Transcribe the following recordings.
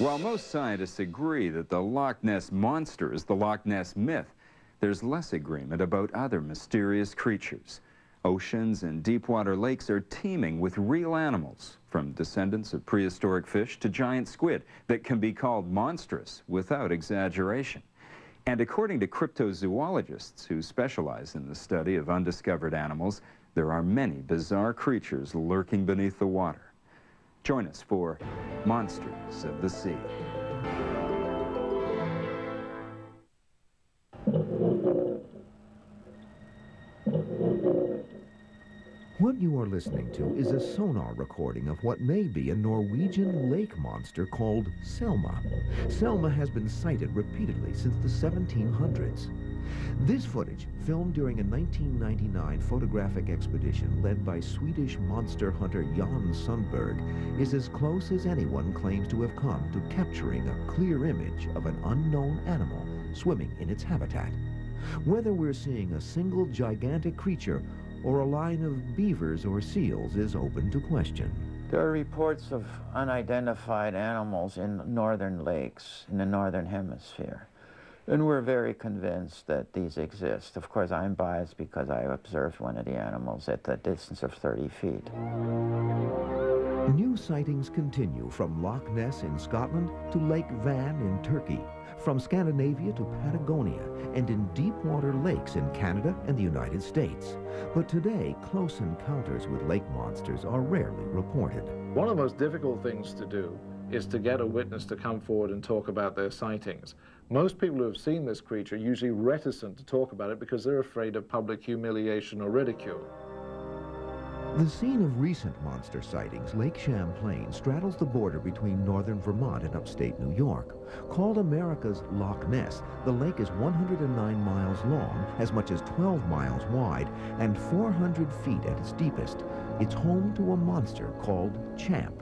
While most scientists agree that the Loch Ness Monster is the Loch Ness myth, there's less agreement about other mysterious creatures. Oceans and deep-water lakes are teeming with real animals, from descendants of prehistoric fish to giant squid that can be called monstrous without exaggeration. And according to cryptozoologists who specialize in the study of undiscovered animals, there are many bizarre creatures lurking beneath the water. Join us for Monsters of the Sea. What you are listening to is a sonar recording of what may be a Norwegian lake monster called Selma. Selma has been sighted repeatedly since the 1700s. This footage, filmed during a 1999 photographic expedition led by Swedish monster hunter Jan Sundberg, is as close as anyone claims to have come to capturing a clear image of an unknown animal swimming in its habitat. Whether we're seeing a single gigantic creature or a line of beavers or seals is open to question. There are reports of unidentified animals in northern lakes in the northern hemisphere. And we're very convinced that these exist. Of course, I'm biased because I observed one of the animals at the distance of 30 feet. New sightings continue from Loch Ness in Scotland to Lake Van in Turkey, from Scandinavia to Patagonia, and in deep water lakes in Canada and the United States. But today, close encounters with lake monsters are rarely reported. One of the most difficult things to do is to get a witness to come forward and talk about their sightings. Most people who have seen this creature are usually reticent to talk about it because they're afraid of public humiliation or ridicule. The scene of recent monster sightings, Lake Champlain, straddles the border between northern Vermont and upstate New York. Called America's Loch Ness, the lake is 109 miles long, as much as 12 miles wide, and 400 feet at its deepest. It's home to a monster called Champ.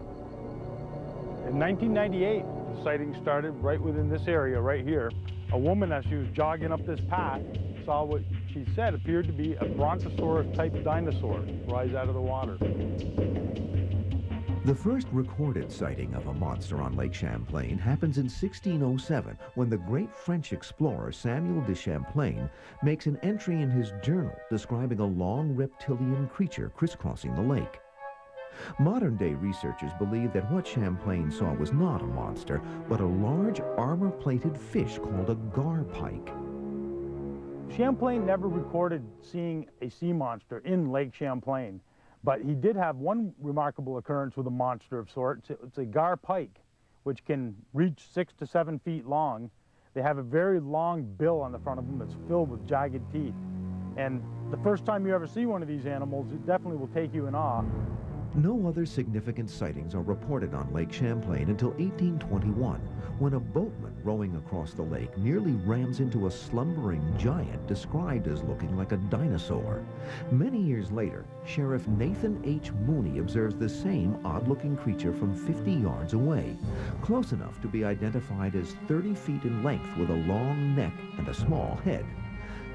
In 1998, the sighting started right within this area right here. A woman, as she was jogging up this path, saw what she said appeared to be a brontosaurus-type dinosaur rise out of the water. The first recorded sighting of a monster on Lake Champlain happens in 1607 when the great French explorer Samuel de Champlain makes an entry in his journal describing a long reptilian creature crisscrossing the lake. Modern-day researchers believe that what Champlain saw was not a monster, but a large armor-plated fish called a garpike. Champlain never recorded seeing a sea monster in Lake Champlain, but he did have one remarkable occurrence with a monster of sorts. It's a garpike, which can reach 6 to 7 feet long. They have a very long bill on the front of them that's filled with jagged teeth. And the first time you ever see one of these animals, it definitely will take you in awe. No other significant sightings are reported on Lake Champlain until 1821, when a boatman rowing across the lake nearly rams into a slumbering giant described as looking like a dinosaur. Many years later, Sheriff Nathan H. Mooney observes the same odd-looking creature from 50 yards away, close enough to be identified as 30 feet in length with a long neck and a small head.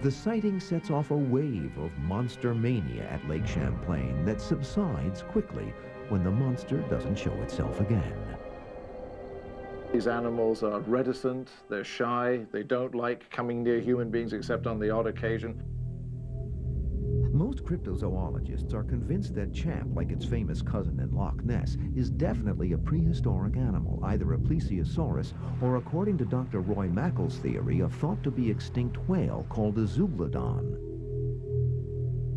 The sighting sets off a wave of monster mania at Lake Champlain that subsides quickly when the monster doesn't show itself again. These animals are reticent, they're shy, they don't like coming near human beings except on the odd occasion. Most cryptozoologists are convinced that Champ, like its famous cousin in Loch Ness, is definitely a prehistoric animal, either a plesiosaurus or, according to Dr. Roy Mackall's theory, a thought-to-be extinct whale called a zeuglodon.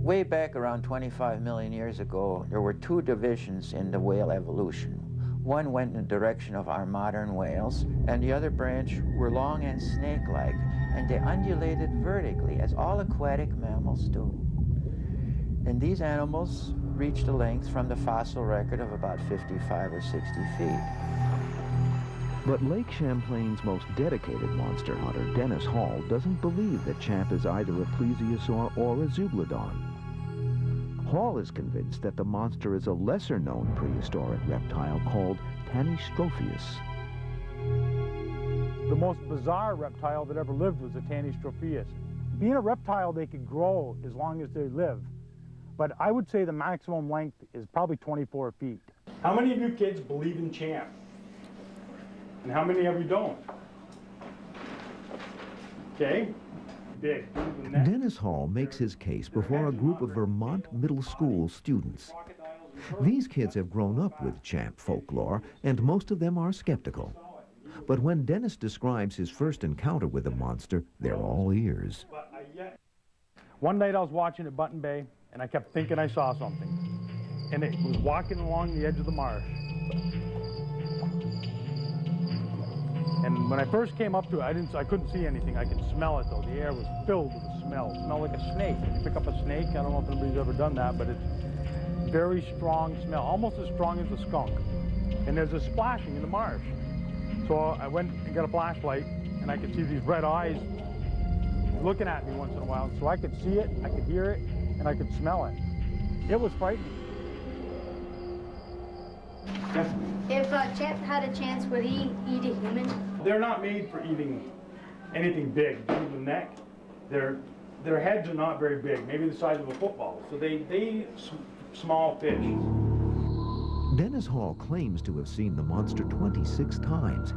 Way back around 25 million years ago, there were two divisions in the whale evolution. One went in the direction of our modern whales, and the other branch were long and snake-like, and they undulated vertically, as all aquatic mammals do. And these animals reached a length from the fossil record of about 55 or 60 feet. But Lake Champlain's most dedicated monster hunter, Dennis Hall, doesn't believe that Champ is either a plesiosaur or a zeuglodon. Hall is convinced that the monster is a lesser-known prehistoric reptile called Tanystropheus. The most bizarre reptile that ever lived was a Tanystropheus. Being a reptile, they could grow as long as they live. But I would say the maximum length is probably 24 feet. How many of you kids believe in Champ? And how many of you don't? Okay? Big. Dennis Hall makes his case before a group of Vermont middle school students. These kids have grown up with champ folklore, and most of them are skeptical. But when Dennis describes his first encounter with the monster, they're all ears. One night I was watching at Button Bay, and I kept thinking I saw something. And it was walking along the edge of the marsh. And when I first came up to it, I couldn't see anything. I could smell it, though. The air was filled with the smell. It smelled like a snake. When you pick up a snake, I don't know if anybody's ever done that, but it's very strong smell, almost as strong as a skunk. And there's a splashing in the marsh. So I went and got a flashlight, and I could see these red eyes looking at me once in a while. So I could see it, I could hear it, and I could smell it. It was frightening. If Champ had a chance, would he eat a human? They're not made for eating anything big. In the neck, their heads are not very big, maybe the size of a football. So they eat small fish. Dennis Hall claims to have seen the monster 26 times.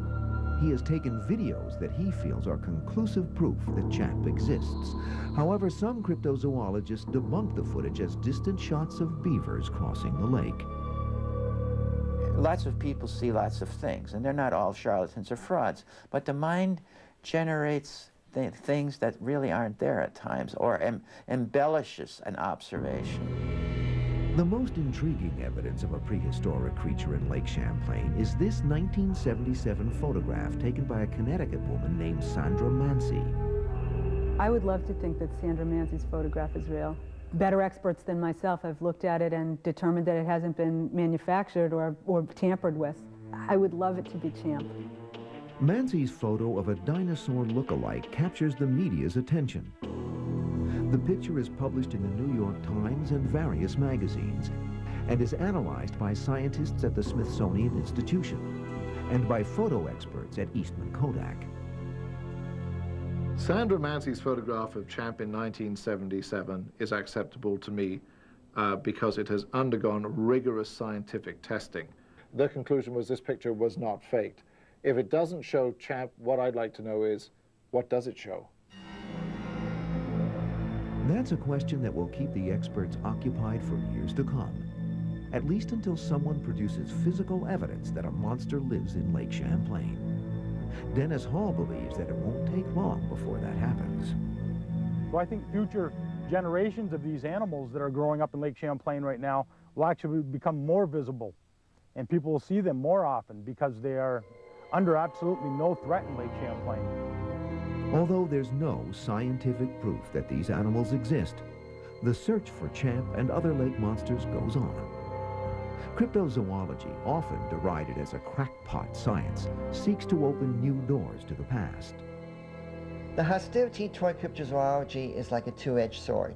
He has taken videos that he feels are conclusive proof that Champ exists. However, some cryptozoologists debunk the footage as distant shots of beavers crossing the lake. Lots of people see lots of things, and they're not all charlatans or frauds, but the mind generates things that really aren't there at times, or embellishes an observation. The most intriguing evidence of a prehistoric creature in Lake Champlain is this 1977 photograph taken by a Connecticut woman named Sandra Mancy. I would love to think that Sandra Mancy's photograph is real. Better experts than myself have looked at it and determined that it hasn't been manufactured or tampered with. I would love it to be Champ. Mancy's photo of a dinosaur look-alike captures the media's attention. The picture is published in the New York Times and various magazines, and is analyzed by scientists at the Smithsonian Institution and by photo experts at Eastman Kodak. Sandra Mancy's photograph of Champ in 1977 is acceptable to me because it has undergone rigorous scientific testing. The conclusion was this picture was not faked. If it doesn't show Champ, what I'd like to know is, what does it show? That's a question that will keep the experts occupied for years to come, at least until someone produces physical evidence that a monster lives in Lake Champlain. Dennis Hall believes that it won't take long before that happens. So I think future generations of these animals that are growing up in Lake Champlain right now will actually become more visible, and people will see them more often because they are under absolutely no threat in Lake Champlain. Although there's no scientific proof that these animals exist, the search for Champ and other lake monsters goes on. Cryptozoology, often derided as a crackpot science, seeks to open new doors to the past. The hostility toward cryptozoology is like a two-edged sword.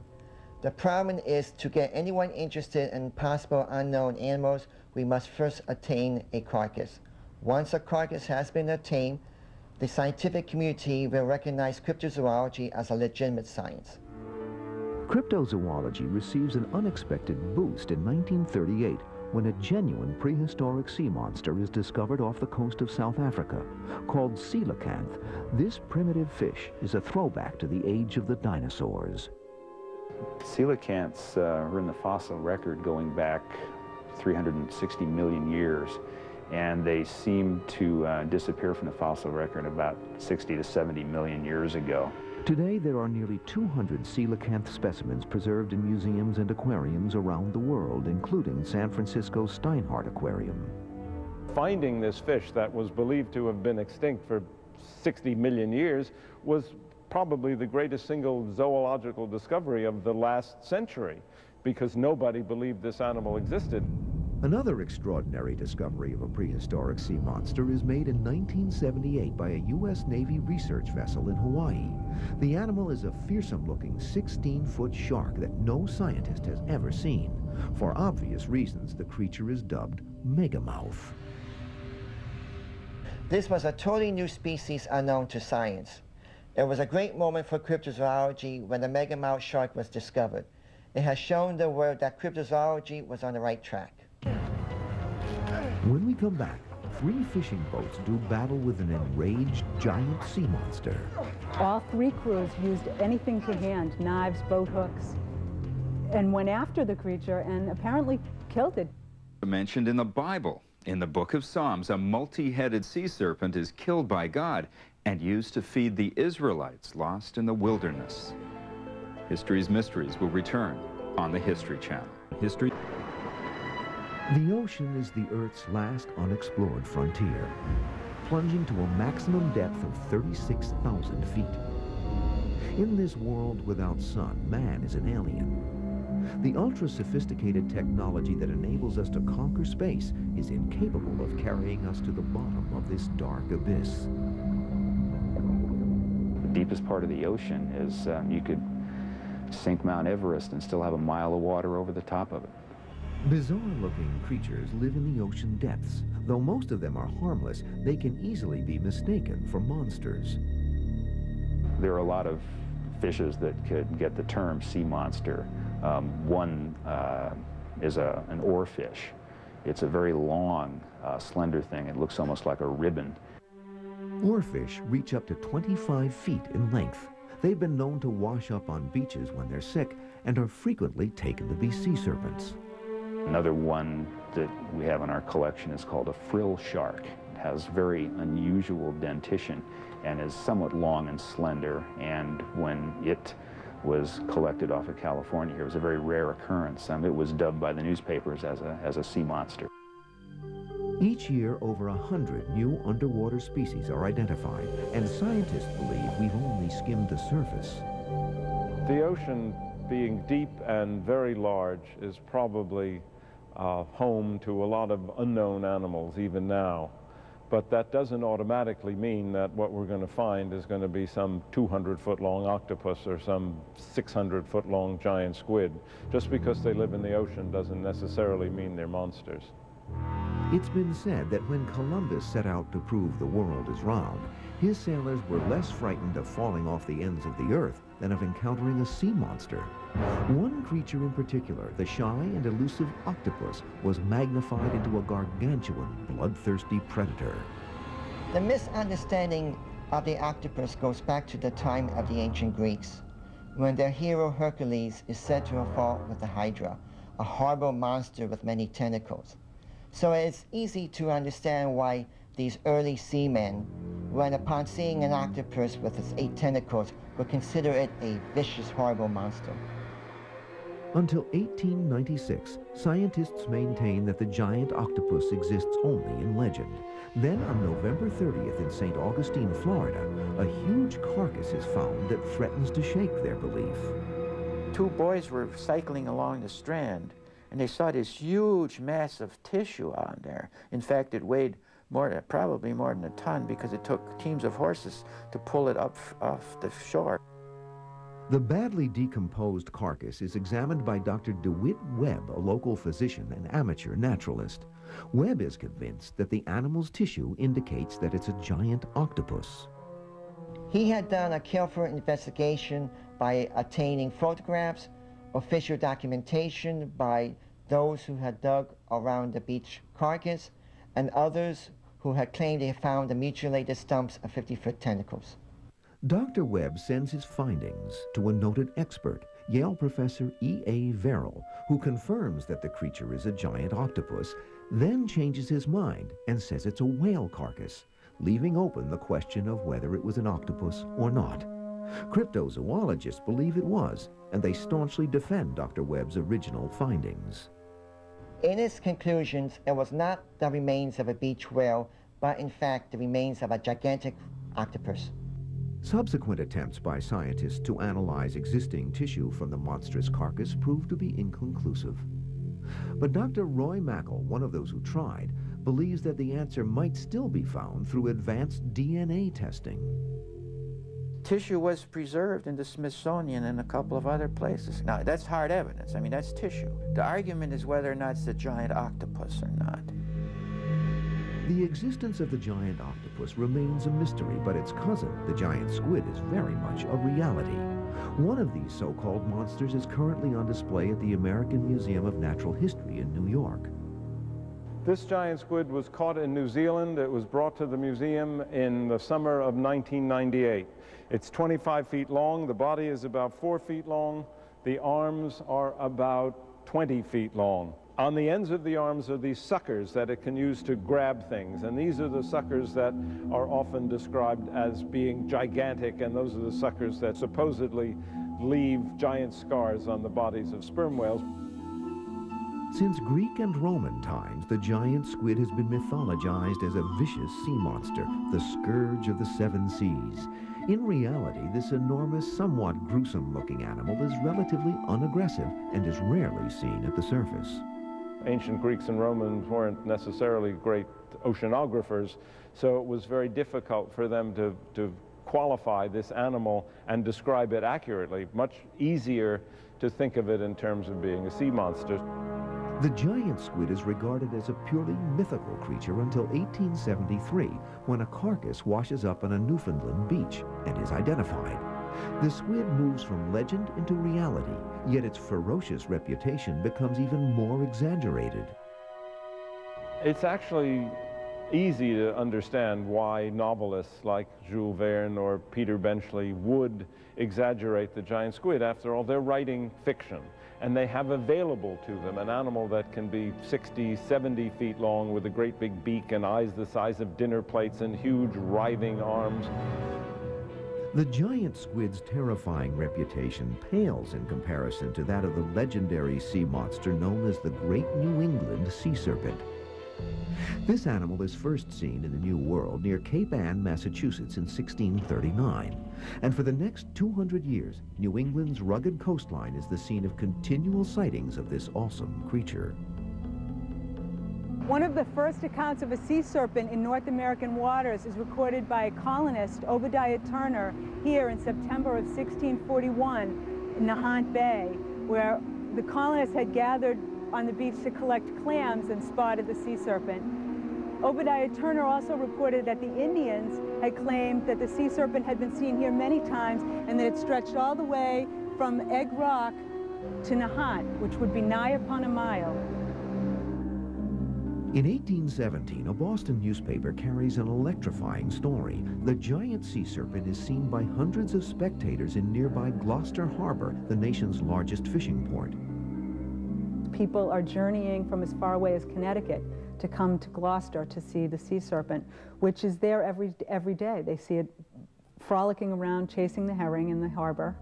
The problem is to get anyone interested in possible unknown animals, we must first attain a carcass. Once a carcass has been attained, the scientific community will recognize cryptozoology as a legitimate science. Cryptozoology receives an unexpected boost in 1938 when a genuine prehistoric sea monster is discovered off the coast of South Africa. Called coelacanth, this primitive fish is a throwback to the age of the dinosaurs. Coelacanths are in the fossil record going back 360 million years, and they seem to disappear from the fossil record about 60 to 70 million years ago. Today, there are nearly 200 coelacanth specimens preserved in museums and aquariums around the world, including San Francisco's Steinhardt Aquarium. Finding this fish that was believed to have been extinct for 60 million years was probably the greatest single zoological discovery of the last century, because nobody believed this animal existed. Another extraordinary discovery of a prehistoric sea monster is made in 1978 by a U.S. Navy research vessel in Hawaii. The animal is a fearsome-looking 16-foot shark that no scientist has ever seen. For obvious reasons, the creature is dubbed Megamouth. This was a totally new species unknown to science. It was a great moment for cryptozoology when the Megamouth shark was discovered. It has shown the world that cryptozoology was on the right track. When we come back, 3 fishing boats do battle with an enraged giant sea monster. All 3 crews used anything to hand, knives, boat hooks, and went after the creature and apparently killed it. Mentioned in the Bible. In the book of Psalms, a multi-headed sea serpent is killed by God and used to feed the Israelites lost in the wilderness. History's Mysteries will return on the History Channel. History. The ocean is the Earth's last unexplored frontier, plunging to a maximum depth of 36,000 feet. In this world without sun, man is an alien. The ultra-sophisticated technology that enables us to conquer space is incapable of carrying us to the bottom of this dark abyss. The deepest part of the ocean is you could sink Mount Everest and still have a mile of water over the top of it. Bizarre-looking creatures live in the ocean depths. Though most of them are harmless, they can easily be mistaken for monsters. There are a lot of fishes that could get the term sea monster. One is an oarfish. It's a very long, slender thing. It looks almost like a ribbon. Oarfish reach up to 25 feet in length. They've been known to wash up on beaches when they're sick and are frequently taken to be sea serpents. Another one that we have in our collection is called a frill shark. It has very unusual dentition and is somewhat long and slender, and when it was collected off of California here, it was a very rare occurrence. It was dubbed by the newspapers as a sea monster. Each year, over 100 new underwater species are identified, and scientists believe we've only skimmed the surface. The ocean, being deep and very large, is probably home to a lot of unknown animals even now. But that doesn't automatically mean that what we're going to find is going to be some 200-foot-long octopus or some 600-foot-long giant squid. Just because they live in the ocean doesn't necessarily mean they're monsters. It's been said that when Columbus set out to prove the world is round, his sailors were less frightened of falling off the ends of the earth than of encountering a sea monster. One creature in particular, the shy and elusive octopus, was magnified into a gargantuan, bloodthirsty predator. The misunderstanding of the octopus goes back to the time of the ancient Greeks, when their hero Hercules is said to have fought with the Hydra, a horrible monster with many tentacles. So it's easy to understand why these early seamen, when upon seeing an octopus with its 8 tentacles, would consider it a vicious, horrible monster. Until 1896, scientists maintained that the giant octopus exists only in legend. Then on November 30th in St. Augustine, Florida, a huge carcass is found that threatens to shake their belief. 2 boys were cycling along the Strand, and they saw this huge mass of tissue on there. In fact, it weighed probably more than a ton, because it took teams of horses to pull it up off the shore. The badly decomposed carcass is examined by Dr. DeWitt Webb, a local physician and amateur naturalist. Webb is convinced that the animal's tissue indicates that it's a giant octopus. He had done a careful investigation by obtaining photographs, official documentation by those who had dug around the beach carcass, and others who had claimed they found the mutilated stumps of 50-foot tentacles. Dr. Webb sends his findings to a noted expert, Yale professor E.A. Verrill, who confirms that the creature is a giant octopus, then changes his mind and says it's a whale carcass, leaving open the question of whether it was an octopus or not. Cryptozoologists believe it was, and they staunchly defend Dr. Webb's original findings. In its conclusions, it was not the remains of a beach whale, but in fact the remains of a gigantic octopus. Subsequent attempts by scientists to analyze existing tissue from the monstrous carcass proved to be inconclusive. But Dr. Roy Mackal, one of those who tried, believes that the answer might still be found through advanced DNA testing. Tissue was preserved in the Smithsonian and a couple of other places. Now, that's hard evidence. I mean, that's tissue. The argument is whether or not it's a giant octopus or not. The existence of the giant octopus remains a mystery, but its cousin, the giant squid, is very much a reality. One of these so-called monsters is currently on display at the American Museum of Natural History in New York. This giant squid was caught in New Zealand. It was brought to the museum in the summer of 1998. It's 25 feet long. The body is about 4 feet long. The arms are about 20 feet long. On the ends of the arms are these suckers that it can use to grab things, and these are the suckers that are often described as being gigantic, and those are the suckers that supposedly leave giant scars on the bodies of sperm whales. Since Greek and Roman times, the giant squid has been mythologized as a vicious sea monster, the scourge of the seven seas. In reality, this enormous, somewhat gruesome-looking animal is relatively unaggressive and is rarely seen at the surface. Ancient Greeks and Romans weren't necessarily great oceanographers, so it was very difficult for them to qualify this animal and describe it accurately. Much easier to think of it in terms of being a sea monster. The giant squid is regarded as a purely mythical creature until 1873, when a carcass washes up on a Newfoundland beach and is identified. The squid moves from legend into reality, yet its ferocious reputation becomes even more exaggerated. It's actually easy to understand why novelists like Jules Verne or Peter Benchley would exaggerate the giant squid. After all, they're writing fiction, and they have available to them an animal that can be 60, 70 feet long with a great big beak and eyes the size of dinner plates and huge writhing arms. The giant squid's terrifying reputation pales in comparison to that of the legendary sea monster known as the Great New England Sea Serpent. This animal is first seen in the New World near Cape Ann, Massachusetts in 1639. And for the next 200 years, New England's rugged coastline is the scene of continual sightings of this awesome creature. One of the first accounts of a sea serpent in North American waters is recorded by a colonist, Obadiah Turner, here in September of 1641 in Nahant Bay, where the colonists had gathered on the beach to collect clams and spotted the sea serpent. Obadiah Turner also reported that the Indians had claimed that the sea serpent had been seen here many times and that it stretched all the way from Egg Rock to Nahant, which would be nigh upon a mile. In 1817, a Boston newspaper carries an electrifying story. The giant sea serpent is seen by hundreds of spectators in nearby Gloucester Harbor, the nation's largest fishing port. People are journeying from as far away as Connecticut to come to Gloucester to see the sea serpent, which is there every day. They see it frolicking around, chasing the herring in the harbor.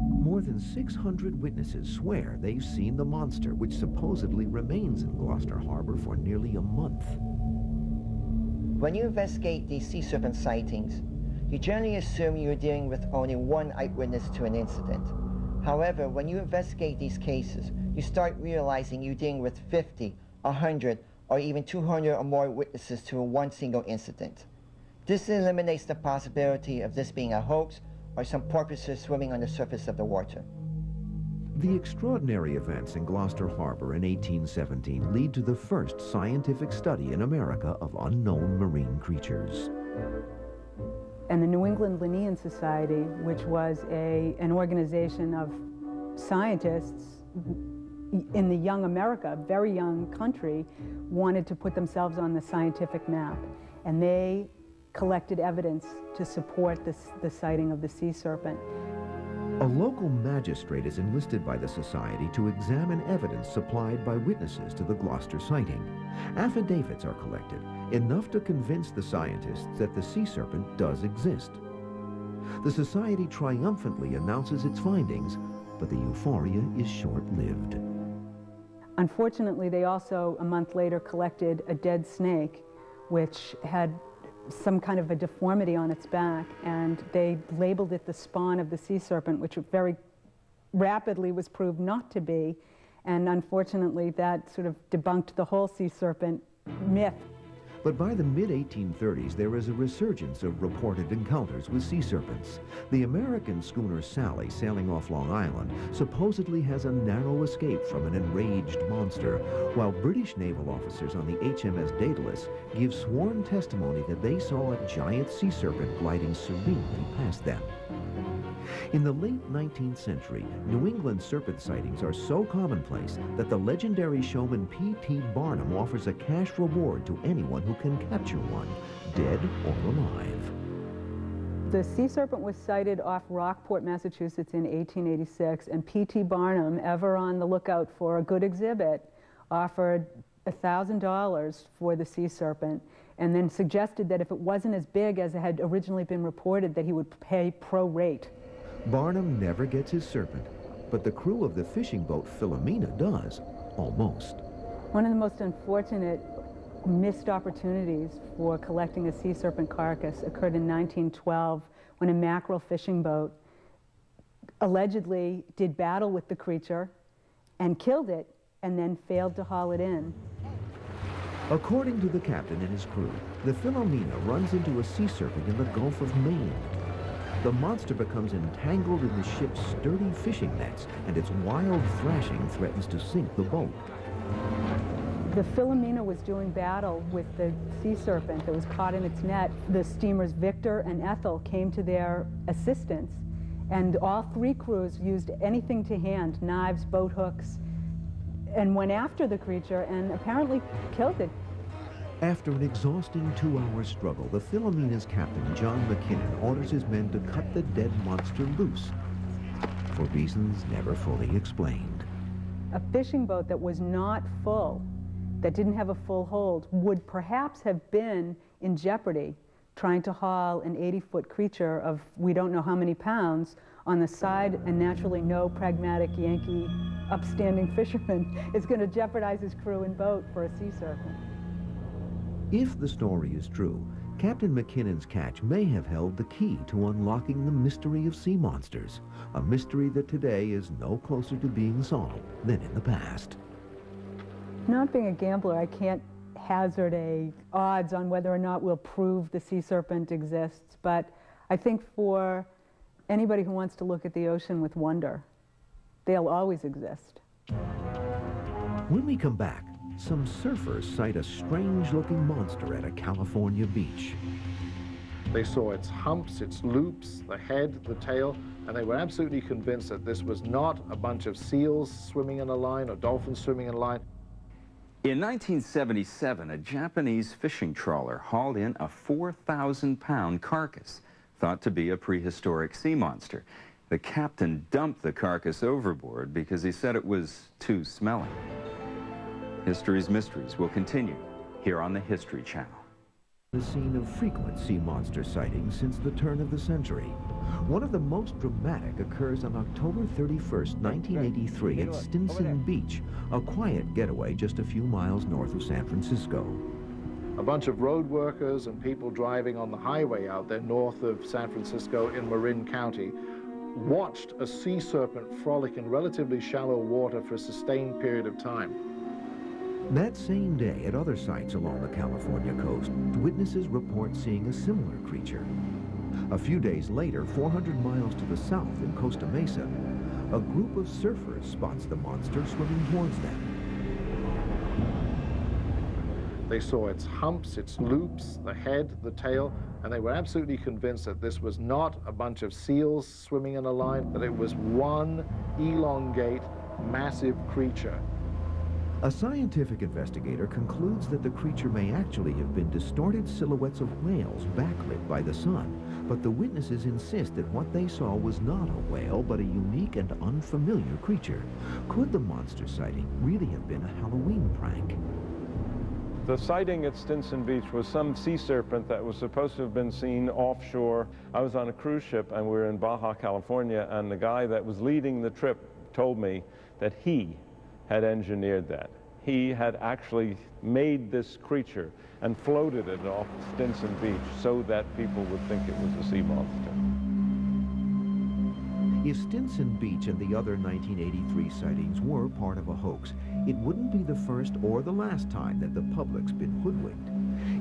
More than 600 witnesses swear they've seen the monster, which supposedly remains in Gloucester Harbor for nearly a month. When you investigate these sea serpent sightings, you generally assume you're dealing with only one eyewitness to an incident. However, when you investigate these cases, you start realizing you're dealing with 50, 100, or even 200 or more witnesses to one single incident. This eliminates the possibility of this being a hoax or some porpoises swimming on the surface of the water. The extraordinary events in Gloucester Harbor in 1817 lead to the first scientific study in America of unknown marine creatures. And the New England Linnean Society, which was an organization of scientists in the young America, very young country, wanted to put themselves on the scientific map. And they collected evidence to support the sighting of the sea serpent. A local magistrate is enlisted by the society to examine evidence supplied by witnesses to the Gloucester sighting. Affidavits are collected, enough to convince the scientists that the sea serpent does exist. The society triumphantly announces its findings, but the euphoria is short-lived. Unfortunately, they also, a month later, collected a dead snake, which had some kind of a deformity on its back, and they labeled it the spawn of the sea serpent, which very rapidly was proved not to be. And unfortunately, that sort of debunked the whole sea serpent myth. But by the mid-1830s, there is a resurgence of reported encounters with sea serpents. The American schooner Sally, sailing off Long Island, supposedly has a narrow escape from an enraged monster, while British naval officers on the HMS Daedalus give sworn testimony that they saw a giant sea serpent gliding serenely past them. In the late 19th century, New England serpent sightings are so commonplace that the legendary showman P.T. Barnum offers a cash reward to anyone who can capture one, dead or alive. The sea serpent was sighted off Rockport, Massachusetts in 1886, and P.T. Barnum, ever on the lookout for a good exhibit, offered $1,000 for the sea serpent, and then suggested that if it wasn't as big as it had originally been reported, that he would pay pro rate. Barnum never gets his serpent, but the crew of the fishing boat Philomena does, almost. One of the most unfortunate missed opportunities for collecting a sea serpent carcass occurred in 1912 when a mackerel fishing boat allegedly did battle with the creature and killed it and then failed to haul it in. According to the captain and his crew, the Philomena runs into a sea serpent in the Gulf of Maine. The monster becomes entangled in the ship's sturdy fishing nets, and its wild thrashing threatens to sink the boat. The Philomena was doing battle with the sea serpent that was caught in its net. The steamers Victor and Ethel came to their assistance, and all three crews used anything to hand, knives, boat hooks, and went after the creature and apparently killed it. After an exhausting 2-hour struggle, the Philomena's captain, John McKinnon, orders his men to cut the dead monster loose, for reasons never fully explained. A fishing boat that was not full, that didn't have a full hold, would perhaps have been in jeopardy trying to haul an 80-foot creature of we don't know how many pounds on the side, and naturally no pragmatic Yankee upstanding fisherman is going to jeopardize his crew and boat for a sea serpent. If the story is true, Captain McKinnon's catch may have held the key to unlocking the mystery of sea monsters, a mystery that today is no closer to being solved than in the past. Not being a gambler, I can't hazard a odds on whether or not we'll prove the sea serpent exists, but I think for anybody who wants to look at the ocean with wonder, they'll always exist. When we come back, some surfers sight a strange-looking monster at a California beach. They saw its humps, its loops, the head, the tail, and they were absolutely convinced that this was not a bunch of seals swimming in a line or dolphins swimming in a line. In 1977, a Japanese fishing trawler hauled in a 4,000-pound carcass, thought to be a prehistoric sea monster. The captain dumped the carcass overboard because he said it was too smelly. History's Mysteries will continue here on the History Channel. The scene of frequent sea monster sightings since the turn of the century. One of the most dramatic occurs on October 31st, 1983 at Stinson Beach, a quiet getaway just a few miles north of San Francisco. A bunch of road workers and people driving on the highway out there north of San Francisco in Marin County watched a sea serpent frolic in relatively shallow water for a sustained period of time. That same day, at other sites along the California coast, witnesses report seeing a similar creature. A few days later, 400 miles to the south in Costa Mesa, a group of surfers spots the monster swimming towards them. They saw its humps, its loops, the head, the tail, and they were absolutely convinced that this was not a bunch of seals swimming in a line, that it was one elongate, massive creature. A scientific investigator concludes that the creature may actually have been distorted silhouettes of whales backlit by the sun, but the witnesses insist that what they saw was not a whale, but a unique and unfamiliar creature. Could the monster sighting really have been a Halloween prank? The sighting at Stinson Beach was some sea serpent that was supposed to have been seen offshore. I was on a cruise ship and we were in Baja, California, and the guy that was leading the trip told me that he had engineered that. He had actually made this creature and floated it off Stinson Beach so that people would think it was a sea monster. If Stinson Beach and the other 1983 sightings were part of a hoax, it wouldn't be the first or the last time that the public's been hoodwinked.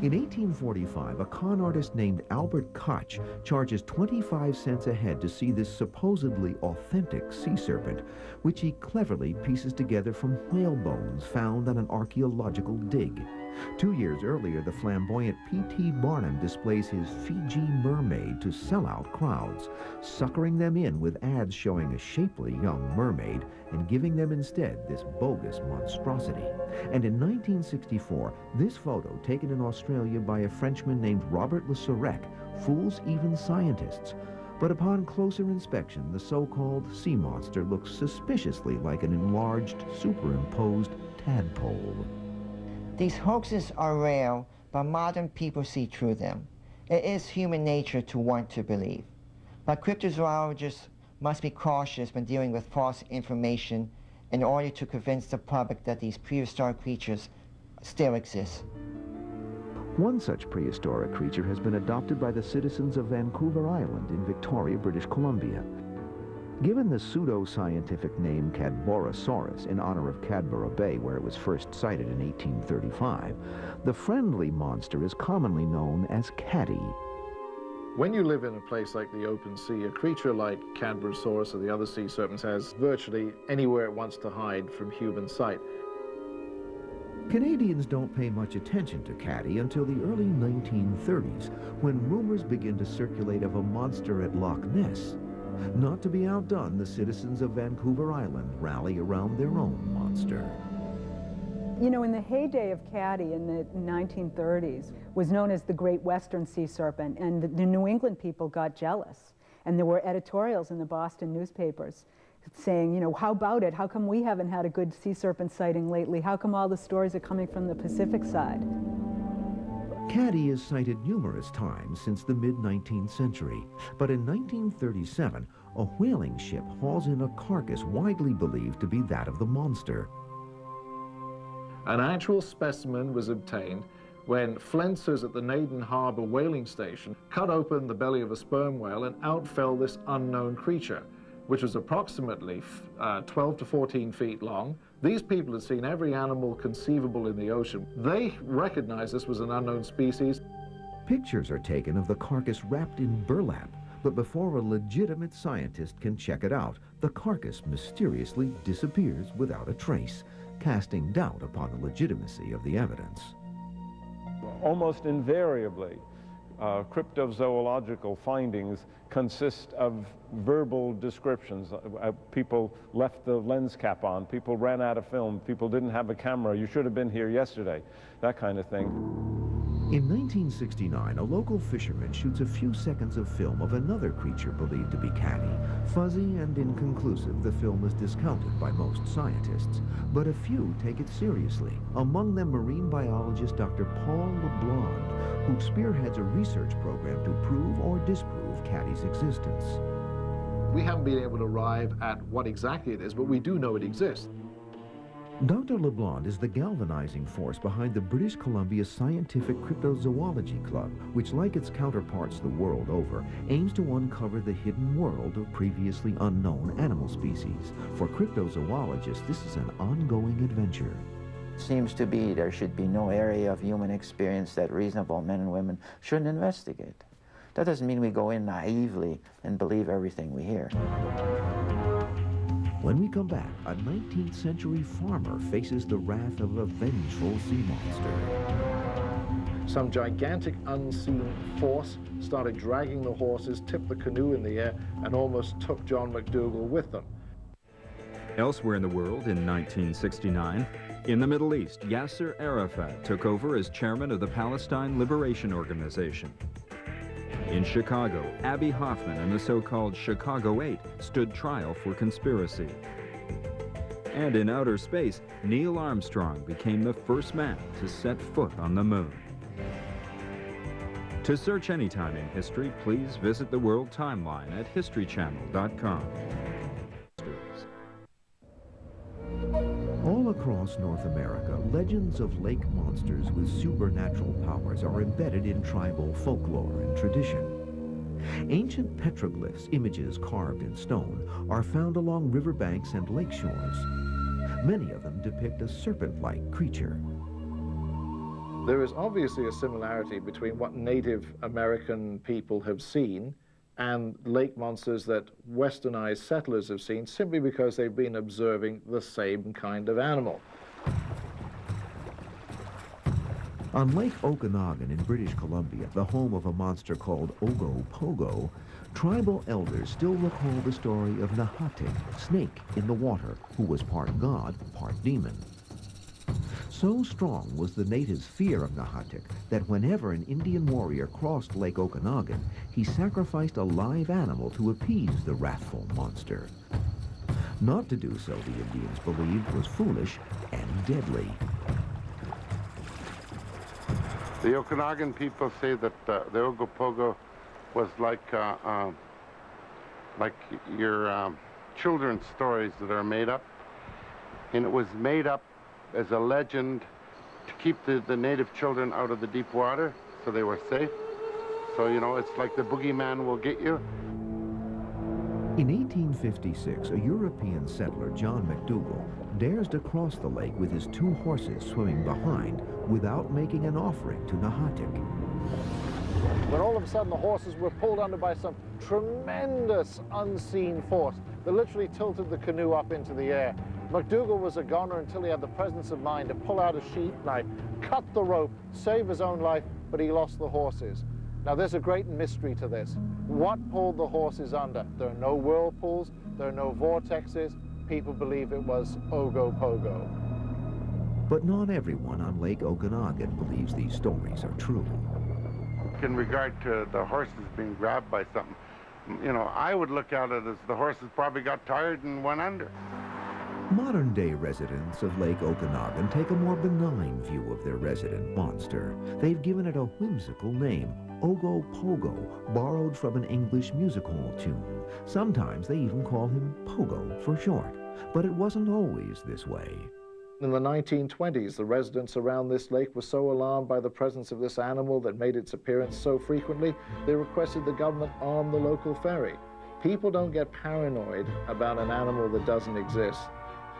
In 1845, a con artist named Albert Koch charges 25 cents a head to see this supposedly authentic sea serpent, which he cleverly pieces together from whale bones found on an archaeological dig. 2 years earlier, the flamboyant P.T. Barnum displays his Fiji mermaid to sell out crowds, suckering them in with ads showing a shapely young mermaid and giving them instead this bogus monstrosity. And in 1964, this photo, taken in Australia by a Frenchman named Robert Le Surec, fools even scientists. But upon closer inspection, the so-called sea monster looks suspiciously like an enlarged, superimposed tadpole. These hoaxes are real, but modern people see through them. It is human nature to want to believe. But cryptozoologists must be cautious when dealing with false information in order to convince the public that these prehistoric creatures still exist. One such prehistoric creature has been adopted by the citizens of Vancouver Island in Victoria, British Columbia. Given the pseudo-scientific name Cadborosaurus in honor of Cadboro Bay, where it was first sighted in 1835, the friendly monster is commonly known as Caddy. When you live in a place like the open sea, a creature like Cadborosaurus or the other sea serpents has virtually anywhere it wants to hide from human sight. Canadians don't pay much attention to Caddy until the early 1930s, when rumors begin to circulate of a monster at Loch Ness. Not to be outdone, the citizens of Vancouver Island rally around their own monster. You know, in the heyday of Caddy in the 1930s, was known as the Great Western Sea Serpent, and the New England people got jealous. And there were editorials in the Boston newspapers saying, you know, how about it? How come we haven't had a good sea serpent sighting lately? How come all the stories are coming from the Pacific side? Caddy is sighted numerous times since the mid-19th century, but in 1937, a whaling ship hauls in a carcass widely believed to be that of the monster. An actual specimen was obtained when flensers at the Naden Harbor whaling station cut open the belly of a sperm whale, and out fell this unknown creature, which was approximately 12 to 14 feet long. These people had seen every animal conceivable in the ocean. They recognized this was an unknown species. Pictures are taken of the carcass wrapped in burlap, but before a legitimate scientist can check it out, the carcass mysteriously disappears without a trace, casting doubt upon the legitimacy of the evidence. Almost invariably, cryptozoological findings consist of verbal descriptions. People left the lens cap on, people ran out of film, people didn't have a camera, you should have been here yesterday, that kind of thing. In 1969, a local fisherman shoots a few seconds of film of another creature believed to be Caddy. Fuzzy and inconclusive, the film is discounted by most scientists, but a few take it seriously. Among them, marine biologist Dr. Paul LeBlanc, who spearheads a research program to prove or disprove Caddy's existence. We haven't been able to arrive at what exactly it is, but we do know it exists. Dr. LeBlanc is the galvanizing force behind the British Columbia Scientific Cryptozoology Club, which, like its counterparts the world over, aims to uncover the hidden world of previously unknown animal species. For cryptozoologists, this is an ongoing adventure. Seems to be there should be no area of human experience that reasonable men and women shouldn't investigate. That doesn't mean we go in naively and believe everything we hear. When we come back, a 19th century farmer faces the wrath of a vengeful sea monster. Some gigantic unseen force started dragging the horses, tipped the canoe in the air, and almost took John McDougall with them. Elsewhere in the world in 1969, in the Middle East, Yasser Arafat took over as chairman of the Palestine Liberation Organization. In Chicago, Abby Hoffman and the so-called Chicago 8 stood trial for conspiracy. And in outer space, Neil Armstrong became the first man to set foot on the moon. To search any time in history, please visit the World Timeline at historychannel.com. All across North America, legends of lake monsters with supernatural powers are embedded in tribal folklore and tradition. Ancient petroglyphs, images carved in stone, are found along riverbanks and lake shores. Many of them depict a serpent-like creature. There is obviously a similarity between what Native American people have seen and lake monsters that westernized settlers have seen, simply because they've been observing the same kind of animal. On Lake Okanagan in British Columbia, the home of a monster called Ogopogo, tribal elders still recall the story of Nahatig, snake in the water, who was part god, part demon. So strong was the natives' fear of Nahatig that whenever an Indian warrior crossed Lake Okanagan, he sacrificed a live animal to appease the wrathful monster. Not to do so, the Indians believed, was foolish and deadly. The Okanagan people say that the Ogopogo was like your children's stories that are made up. And it was made up as a legend to keep the native children out of the deep water so they were safe. So, you know, it's like the boogeyman will get you. In 1856, a European settler, John McDougall, dares to cross the lake with his 2 horses swimming behind without making an offering to Nahatig. But all of a sudden the horses were pulled under by some tremendous unseen force that literally tilted the canoe up into the air. McDougall was a goner until he had the presence of mind to pull out a sheath knife, cut the rope, save his own life, but he lost the horses. Now there's a great mystery to this. What pulled the horses under? There are no whirlpools, there are no vortexes. People believe it was Ogopogo. But not everyone on Lake Okanagan believes these stories are true. In regard to the horses being grabbed by something, you know, I would look at it as the horses probably got tired and went under. Modern-day residents of Lake Okanagan take a more benign view of their resident monster. They've given it a whimsical name, Ogopogo, borrowed from an English music hall tune. Sometimes they even call him Pogo for short, but it wasn't always this way. In the 1920s, the residents around this lake were so alarmed by the presence of this animal that made its appearance so frequently, they requested the government arm the local ferry. People don't get paranoid about an animal that doesn't exist.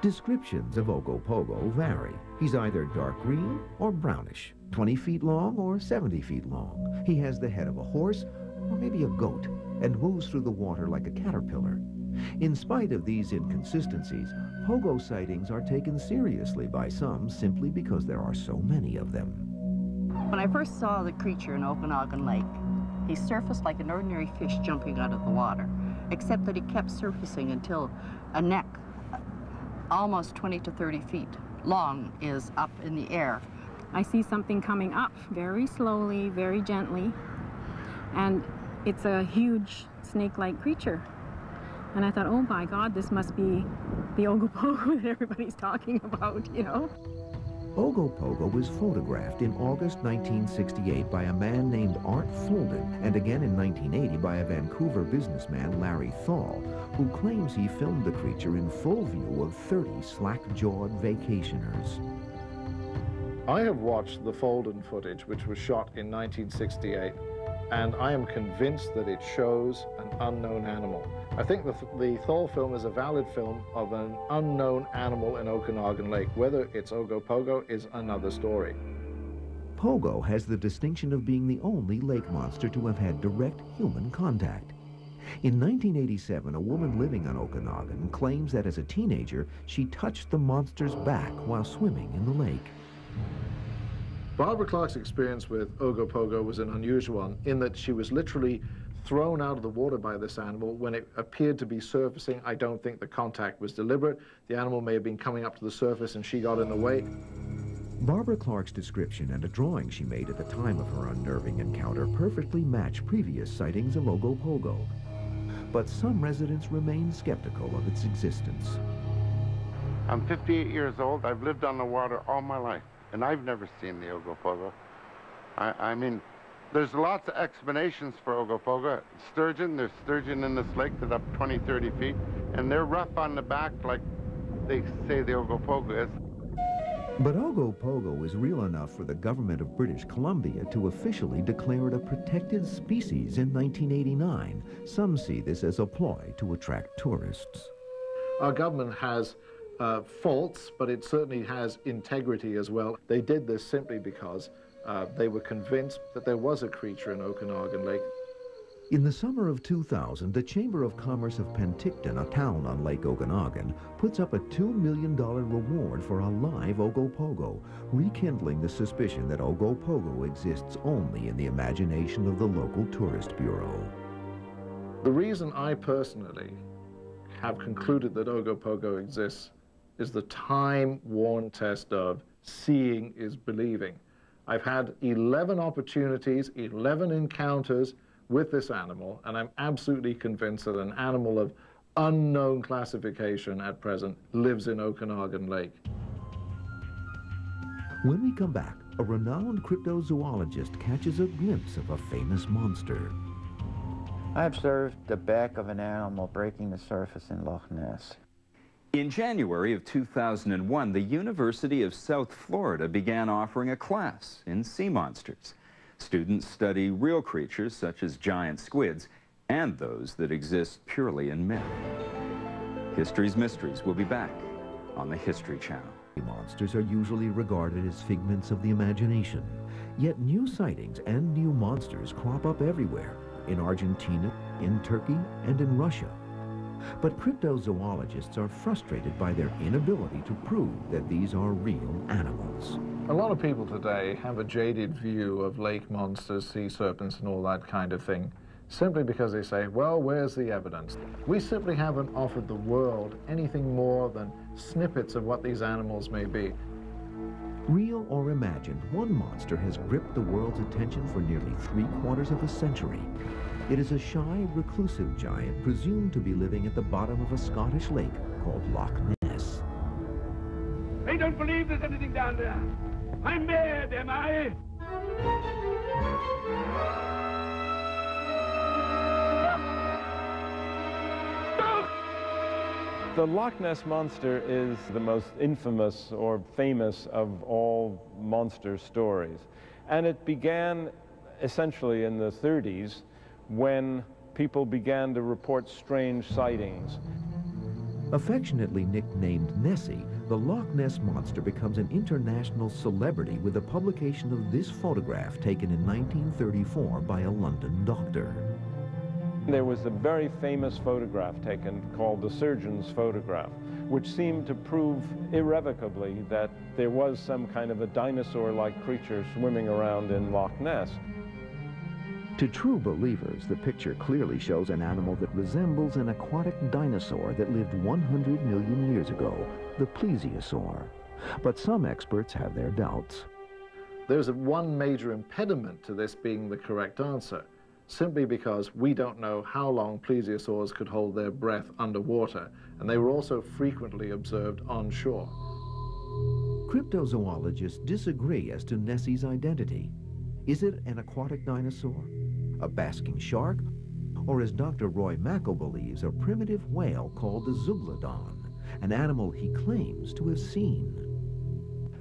Descriptions of Ogopogo vary. He's either dark green or brownish, 20 feet long or 70 feet long. He has the head of a horse or maybe a goat and moves through the water like a caterpillar. In spite of these inconsistencies, Pogo sightings are taken seriously by some simply because there are so many of them. When I first saw the creature in Okanagan Lake, he surfaced like an ordinary fish jumping out of the water, except that he kept surfacing until a neck almost 20 to 30 feet long is up in the air. I see something coming up very slowly, very gently, and it's a huge snake-like creature. And I thought, oh my God, this must be the Ogopogo that everybody's talking about, you know? Ogopogo was photographed in August 1968 by a man named Art Folden, and again in 1980 by a Vancouver businessman, Larry Thal, who claims he filmed the creature in full view of 30 slack-jawed vacationers. I have watched the Folden footage, which was shot in 1968, and I am convinced that it shows an unknown animal. I think the Thal film is a valid film of an unknown animal in Okanagan Lake. Whether it's Ogopogo is another story. Pogo has the distinction of being the only lake monster to have had direct human contact. In 1987, a woman living on Okanagan claims that as a teenager, she touched the monster's back while swimming in the lake. Barbara Clark's experience with Ogopogo was an unusual one in that she was literally thrown out of the water by this animal. When it appeared to be surfacing, I don't think the contact was deliberate. The animal may have been coming up to the surface and she got in the way. Barbara Clark's description and a drawing she made at the time of her unnerving encounter perfectly match previous sightings of Ogopogo. But some residents remain skeptical of its existence. I'm 58 years old. I've lived on the water all my life, and I've never seen the Ogopogo. I mean, there's lots of explanations for Ogopogo. Sturgeon, there's sturgeon in this lake that up 20, 30 feet, and they're rough on the back like they say the Ogopogo is. But Ogopogo is real enough for the government of British Columbia to officially declare it a protected species in 1989. Some see this as a ploy to attract tourists. Our government has faults, but it certainly has integrity as well. They did this simply because they were convinced that there was a creature in Okanagan Lake. In the summer of 2000, the Chamber of Commerce of Penticton, a town on Lake Okanagan, puts up a $2 million reward for a live Ogopogo, rekindling the suspicion that Ogopogo exists only in the imagination of the local tourist bureau. The reason I personally have concluded that Ogopogo exists is the time-worn test of seeing is believing. I've had 11 opportunities, 11 encounters with this animal, and I'm absolutely convinced that an animal of unknown classification at present lives in Okanagan Lake. When we come back, a renowned cryptozoologist catches a glimpse of a famous monster. I observed the back of an animal breaking the surface in Loch Ness. In January of 2001, the University of South Florida began offering a class in sea monsters. Students study real creatures such as giant squids and those that exist purely in myth. History's Mysteries will be back on the History Channel. Monsters are usually regarded as figments of the imagination, yet new sightings and new monsters crop up everywhere, in Argentina, in Turkey, and in Russia. But cryptozoologists are frustrated by their inability to prove that these are real animals. A lot of people today have a jaded view of lake monsters, sea serpents, and all that kind of thing, simply because they say, well, where's the evidence? We simply haven't offered the world anything more than snippets of what these animals may be. Real or imagined, one monster has gripped the world's attention for nearly 3/4 of a century. It is a shy, reclusive giant presumed to be living at the bottom of a Scottish lake called Loch Ness. I don't believe there's anything down there. I'm mad, am I? The Loch Ness Monster is the most infamous or famous of all monster stories. And it began essentially in the 30s when people began to report strange sightings. Affectionately nicknamed Nessie, the Loch Ness Monster becomes an international celebrity with the publication of this photograph taken in 1934 by a London doctor. There was a very famous photograph taken called the surgeon's photograph, which seemed to prove irrevocably that there was some kind of a dinosaur-like creature swimming around in Loch Ness. To true believers, the picture clearly shows an animal that resembles an aquatic dinosaur that lived 100 million years ago, the plesiosaur. But some experts have their doubts. There's one major impediment to this being the correct answer, simply because we don't know how long plesiosaurs could hold their breath underwater, and they were also frequently observed on shore. Cryptozoologists disagree as to Nessie's identity. Is it an aquatic dinosaur, a basking shark, or as Dr. Roy Macko believes, a primitive whale called the Zeuglodon, an animal he claims to have seen?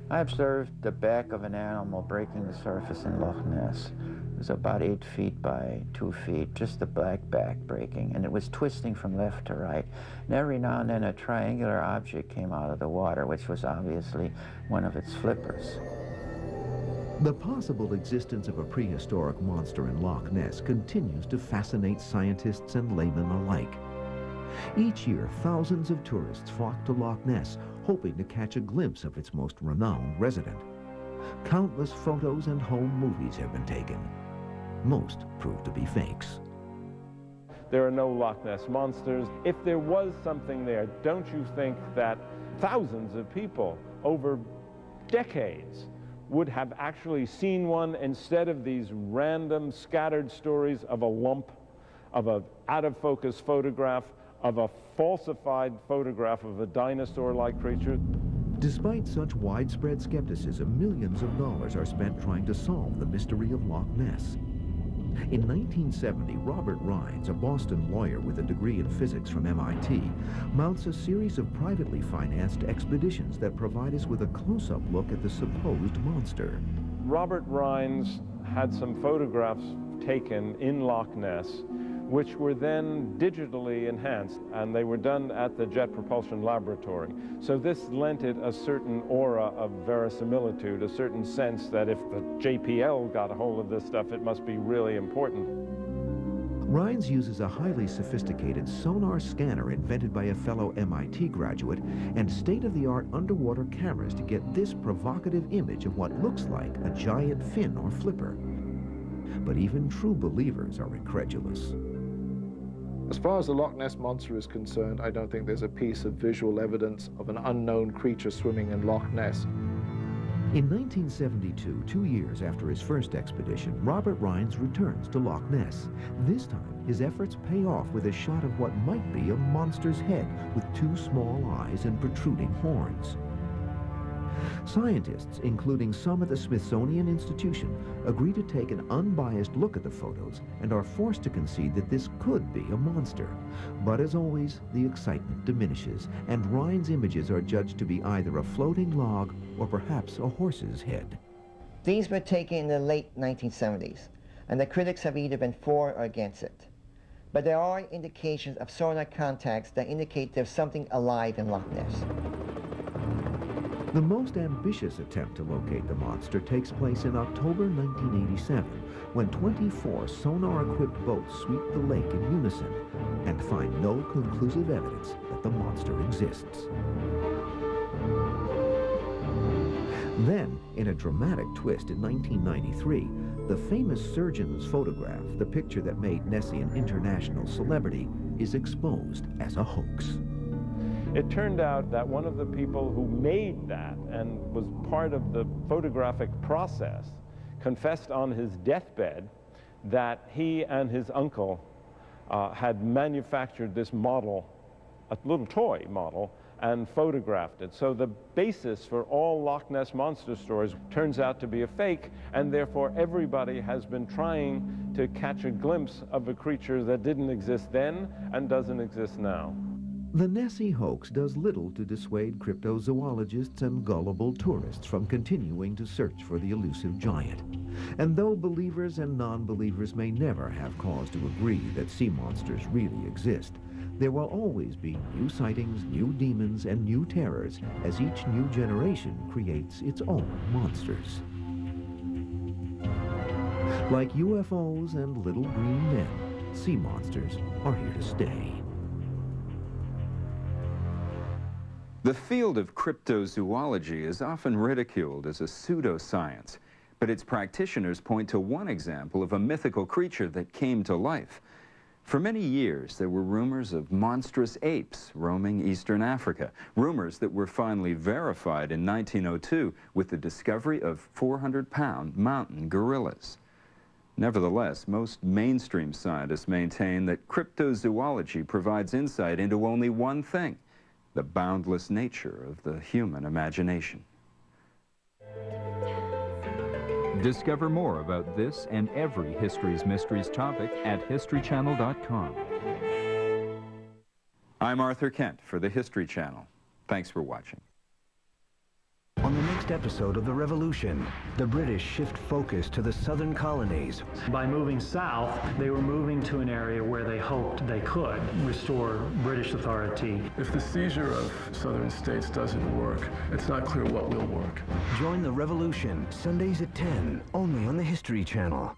I observed the back of an animal breaking the surface in Loch Ness. It was about 8 feet by 2 feet, just the black back breaking, and it was twisting from left to right. And every now and then a triangular object came out of the water, which was obviously one of its flippers. The possible existence of a prehistoric monster in Loch Ness continues to fascinate scientists and laymen alike. Each year, thousands of tourists flock to Loch Ness, hoping to catch a glimpse of its most renowned resident. Countless photos and home movies have been taken. Most prove to be fakes. There are no Loch Ness monsters. If there was something there, don't you think that thousands of people over decades would have actually seen one instead of these random scattered stories of a lump, of an out-of-focus photograph, of a falsified photograph of a dinosaur-like creature? Despite such widespread skepticism, millions of dollars are spent trying to solve the mystery of Loch Ness. In 1970, Robert Rines, a Boston lawyer with a degree in physics from MIT, mounts a series of privately financed expeditions that provide us with a close-up look at the supposed monster. Robert Rines had some photographs taken in Loch Ness, which were then digitally enhanced, and they were done at the Jet Propulsion Laboratory. So this lent it a certain aura of verisimilitude, a certain sense that if the JPL got a hold of this stuff, it must be really important. Rines uses a highly sophisticated sonar scanner invented by a fellow MIT graduate and state-of-the-art underwater cameras to get this provocative image of what looks like a giant fin or flipper. But even true believers are incredulous. As far as the Loch Ness Monster is concerned, I don't think there's a piece of visual evidence of an unknown creature swimming in Loch Ness. In 1972, 2 years after his first expedition, Robert Rines returns to Loch Ness. This time, his efforts pay off with a shot of what might be a monster's head with 2 small eyes and protruding horns. Scientists, including some at the Smithsonian Institution, agree to take an unbiased look at the photos and are forced to concede that this could be a monster. But as always, the excitement diminishes, and Rines' images are judged to be either a floating log or perhaps a horse's head. These were taken in the late 1970s, and the critics have either been for or against it. But there are indications of sonar contacts that indicate there's something alive in Loch Ness. The most ambitious attempt to locate the monster takes place in October 1987, when 24 sonar-equipped boats sweep the lake in unison and find no conclusive evidence that the monster exists. Then, in a dramatic twist in 1993, the famous surgeon's photograph, the picture that made Nessie an international celebrity, is exposed as a hoax. It turned out that one of the people who made that and was part of the photographic process confessed on his deathbed that he and his uncle had manufactured this model, a little toy model, and photographed it. So the basis for all Loch Ness Monster stories turns out to be a fake, and therefore everybody has been trying to catch a glimpse of a creature that didn't exist then and doesn't exist now. The Nessie hoax does little to dissuade cryptozoologists and gullible tourists from continuing to search for the elusive giant. And though believers and non-believers may never have cause to agree that sea monsters really exist, there will always be new sightings, new demons, and new terrors as each new generation creates its own monsters. Like UFOs and little green men, sea monsters are here to stay. The field of cryptozoology is often ridiculed as a pseudoscience, but its practitioners point to one example of a mythical creature that came to life. For many years, there were rumors of monstrous apes roaming eastern Africa, rumors that were finally verified in 1902 with the discovery of 400-pound mountain gorillas. Nevertheless, most mainstream scientists maintain that cryptozoology provides insight into only one thing: the boundless nature of the human imagination. Discover more about this and every History's Mysteries topic at historychannel.com. I'm Arthur Kent for the History Channel. Thanks for watching. On the next episode of The Revolution, the British shift focus to the southern colonies. By moving south, they were moving to an area where they hoped they could restore British authority. If the seizure of southern states doesn't work, it's not clear what will work. Join The Revolution, Sundays at 10, only on the History Channel.